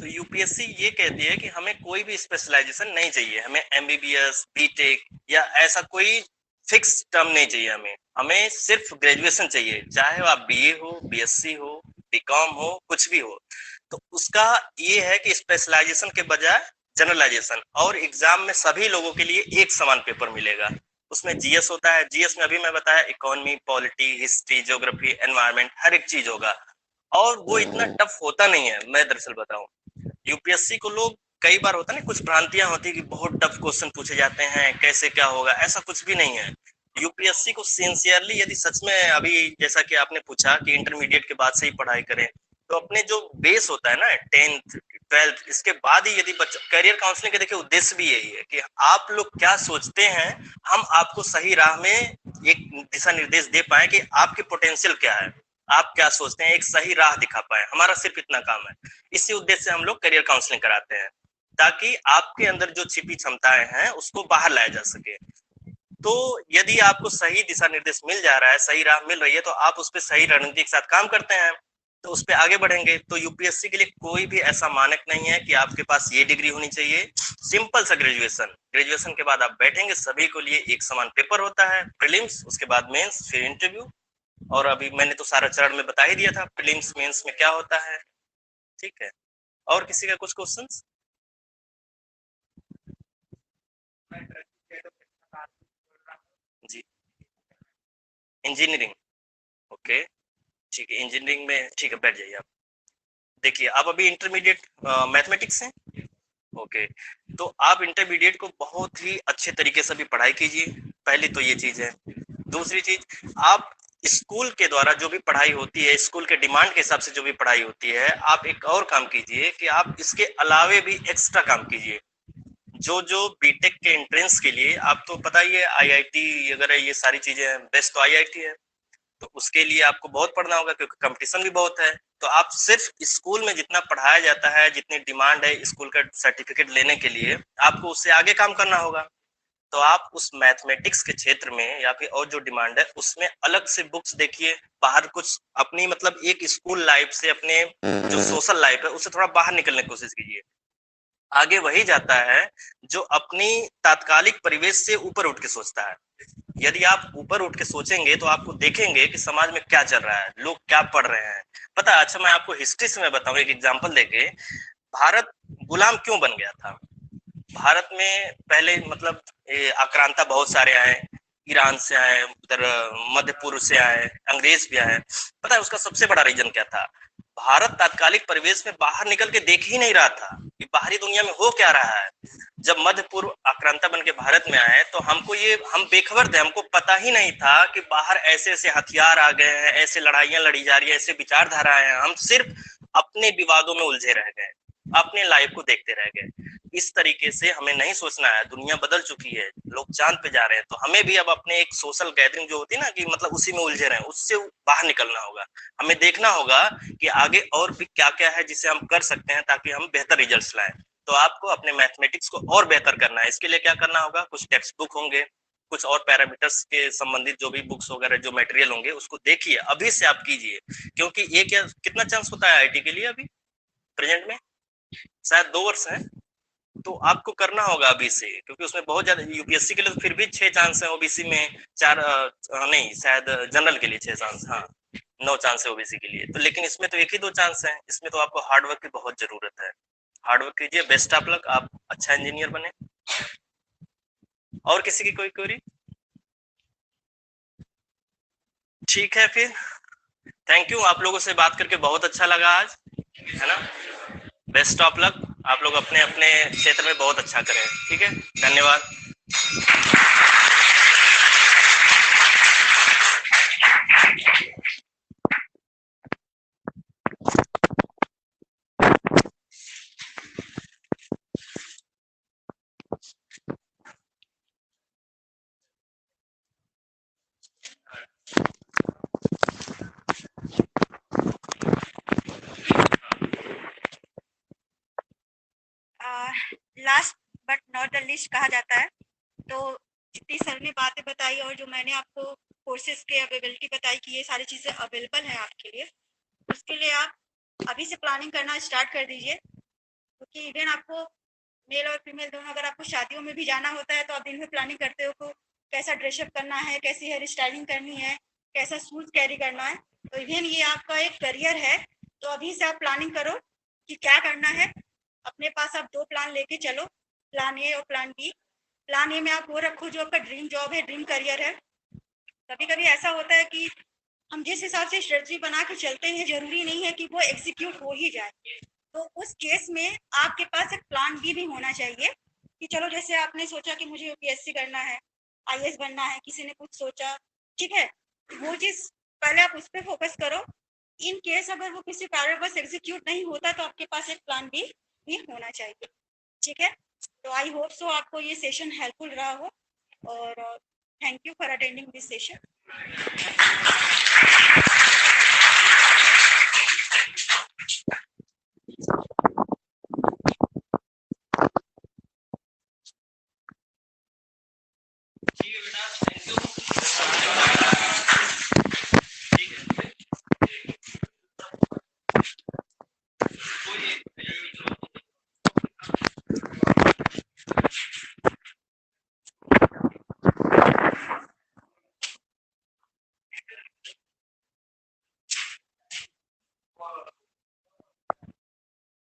तो यूपीएससी ये कहती है कि हमें कोई भी स्पेशलाइजेशन नहीं चाहिए, हमें एमबीबीएस, बीटेक या ऐसा कोई फिक्स टर्म नहीं चाहिए, हमें सिर्फ ग्रेजुएशन चाहिए, चाहे आप बीए हो, बीएससी हो, बीकॉम हो, कुछ भी हो। तो उसका ये है कि स्पेशलाइजेशन के बजाय जनरलाइजेशन, और एग्जाम में सभी लोगों के लिए एक समान पेपर मिलेगा। उसमें जीएस होता है, जीएस में अभी मैं बताया economy, polity, history, geography, environment, हर एक चीज होगा, और वो इतना टफ होता नहीं है। मैं दरअसल बताऊं, यूपीएससी को लोग कई बार होता है ना, कुछ भ्रांतियां होती है कि बहुत टफ क्वेश्चन पूछे जाते हैं, कैसे क्या होगा, ऐसा कुछ भी नहीं है। यूपीएससी को सिंसियरली यदि सच में, अभी जैसा कि आपने पूछा कि इंटरमीडिएट के बाद से ही पढ़ाई करें, तो अपने जो बेस होता है ना 10th 12th, इसके बाद ही यदि बच्चा करियर काउंसलिंग के, देखिए उद्देश्य भी यही है कि आप लोग क्या सोचते हैं, हम आपको सही राह में एक दिशा निर्देश दे पाए कि आपकी पोटेंशियल क्या है, आप क्या सोचते हैं, एक सही राह दिखा पाए। हमारा सिर्फ इतना काम है। इसी उद्देश्य से हम लोग करियर काउंसलिंग कराते हैं, ताकि आपके अंदर जो छिपी क्षमताएं हैं उसको बाहर लाया जा सके। तो यदि आपको सही दिशा निर्देश मिल जा रहा है, सही राह मिल रही है, तो आप उस पर सही रणनीति के साथ काम करते हैं, तो उस पर आगे बढ़ेंगे। तो यूपीएससी के लिए कोई भी ऐसा मानक नहीं है कि आपके पास ये डिग्री होनी चाहिए। सिंपल सा ग्रेजुएशन, ग्रेजुएशन के बाद आप बैठेंगे, सभी को लिए एक समान पेपर होता है, प्रीलिम्स, उसके बाद मेंस, फिर इंटरव्यू। और अभी मैंने तो सारा चरण में बता ही दिया था प्रीलिम्स मेंस में क्या होता है। ठीक है, और किसी का कुछ क्वेश्चंस? जी, इंजीनियरिंग, ओके, ठीक है, इंजीनियरिंग में ठीक है, बैठ जाइए आप। देखिए आप अभी इंटरमीडिएट मैथमेटिक्स हैं, ओके, तो आप इंटरमीडिएट को बहुत ही अच्छे तरीके से भी पढ़ाई कीजिए, पहली तो ये चीज है। दूसरी चीज, आप स्कूल के द्वारा जो भी पढ़ाई होती है, स्कूल के डिमांड के हिसाब से जो भी पढ़ाई होती है, आप एक और काम कीजिए कि आप इसके अलावे भी एक्स्ट्रा काम कीजिए। जो जो बीटेक के एंट्रेंस के लिए, आप तो पता ही है आईआईटी वगैरह ये सारी चीजें हैं, बेस्ट तो आईआईटी है। तो उसके लिए आपको बहुत पढ़ना होगा, क्योंकि कंपटीशन भी बहुत है। तो आप सिर्फ स्कूल में जितना पढ़ाया जाता है, जितनी डिमांड है स्कूल का सर्टिफिकेट लेने के लिए, आपको उससे आगे काम करना होगा। तो आप उस मैथमेटिक्स के क्षेत्र में या फिर और जो डिमांड है उसमें अलग से बुक्स देखिए, बाहर कुछ अपनी मतलब एक स्कूल लाइफ से, अपने जो सोशल लाइफ है उससे थोड़ा बाहर निकलने की कोशिश कीजिए। आगे वही जाता है जो अपनी तात्कालिक परिवेश से ऊपर उठ के सोचता है। यदि आप ऊपर उठ के सोचेंगे तो आपको देखेंगे कि समाज में क्या चल रहा है, लोग क्या पढ़ रहे हैं। पता है, अच्छा मैं आपको हिस्ट्री से मैं बताऊं एक एग्जांपल देके, भारत गुलाम क्यों बन गया था। भारत में पहले मतलब आक्रांता बहुत सारे आए, ईरान से आए, उधर मध्य पूर्व से आए, अंग्रेज भी आए। पता है उसका सबसे बड़ा रीजन क्या था? भारत तात्कालिक परिवेश में बाहर निकल के देख ही नहीं रहा था कि बाहरी दुनिया में हो क्या रहा है। जब मध्य पूर्व आक्रांता बन के भारत में आए तो हमको ये, हम बेखबर थे, हमको पता ही नहीं था कि बाहर ऐसे ऐसे हथियार आ गए हैं, ऐसे लड़ाइयां लड़ी जा रही है, ऐसे विचारधाराएं हैं। हम सिर्फ अपने विवादों में उलझे रह गए, अपने लाइफ को देखते रह गए। इस तरीके से हमें नहीं सोचना है, दुनिया बदल चुकी है, लोग चांद पे जा रहे हैं, तो हमें भी अब अपने एक सोशल गैदरिंग जो होती है ना, कि मतलब उसी में उलझे रहे हैं, उससे बाहर निकलना होगा। हमें देखना होगा कि आगे और भी क्या क्या है जिसे हम कर सकते हैं ताकि हम बेहतर रिजल्ट्स लाएं। तो आपको अपने मैथमेटिक्स को और बेहतर करना है, इसके लिए क्या करना होगा, कुछ टेक्स्ट बुक होंगे, कुछ और पैरामीटर्स के संबंधित जो भी बुक्स वगैरह जो मटेरियल होंगे उसको देखिए, अभी से आप कीजिए। क्योंकि ये क्या, कितना चांस होता है आईआईटी के लिए अभी प्रेजेंट में? शायद 2 वर्ष है। तो आपको करना होगा अभी से, क्योंकि उसमें बहुत ज्यादा, यूपीएससी के लिए तो फिर भी 6 चांस है, ओबीसी में 4, नहीं शायद जनरल के लिए 6 चांस, हाँ 9 चांस है ओबीसी के लिए। तो लेकिन इसमें तो एक ही 2 चांस है, इसमें तो आपको हार्डवर्क की बहुत जरूरत है। हार्डवर्क कीजिए, बेस्ट ऑफ लक, आप अच्छा इंजीनियर बने। और किसी की कोई क्वेरी? ठीक है फिर, थैंक यू, आप लोगों से बात करके बहुत अच्छा लगा आज, है ना। बेस्ट ऑफ लक, आप लोग अपने अपने क्षेत्र में बहुत अच्छा करें, ठीक है, धन्यवाद। Last but not the least कहा जाता है। तो जितनी सर ने बातें बताई और जो मैंने आपको कोर्सेज के अवेलेबिलिटी बताई कि ये सारी चीज़ें अवेलेबल हैं आपके लिए, उसके लिए आप अभी से प्लानिंग करना स्टार्ट कर दीजिए। क्योंकि इवन आपको मेल और फीमेल दोनों अगर आपको शादियों में भी जाना होता है तो आप दिन में प्लानिंग करते हो कि कैसा ड्रेसअप करना है, कैसी हेयर स्टाइलिंग करनी है, कैसा शूज कैरी करना है। तो इवन ये आपका एक करियर है, तो अभी से आप प्लानिंग करो कि क्या करना है। अपने पास आप 2 प्लान लेके चलो, प्लान ए और प्लान बी। प्लान ए में आप वो रखो जो आपका ड्रीम जॉब है, ड्रीम करियर है। कभी-कभी ऐसा होता है कि हम जिस हिसाब से स्ट्रेटजी बना के चलते हैं, ज़रूरी नहीं है कि वो एग्ज़ीक्यूट हो ही जाए। तो उस केस में आपके पास एक प्लान बी भी होना चाहिए कि चलो जैसे आपने सोचा कि मुझे यूपीएससी करना है, आईएएस बनना है, किसी ने कुछ सोचा, ठीक है? वो चीज़ पहले आप उस पे फ़ोकस करो। इन केस अगर वो किसी कारणवश एग्ज़ीक्यूट नहीं होता तो आपके पास एक प्लान बी भी होना चाहिए, ठीक है? तो आई होप सो आपको ये सेशन हेल्पफुल रहा हो और thank you for attending this session.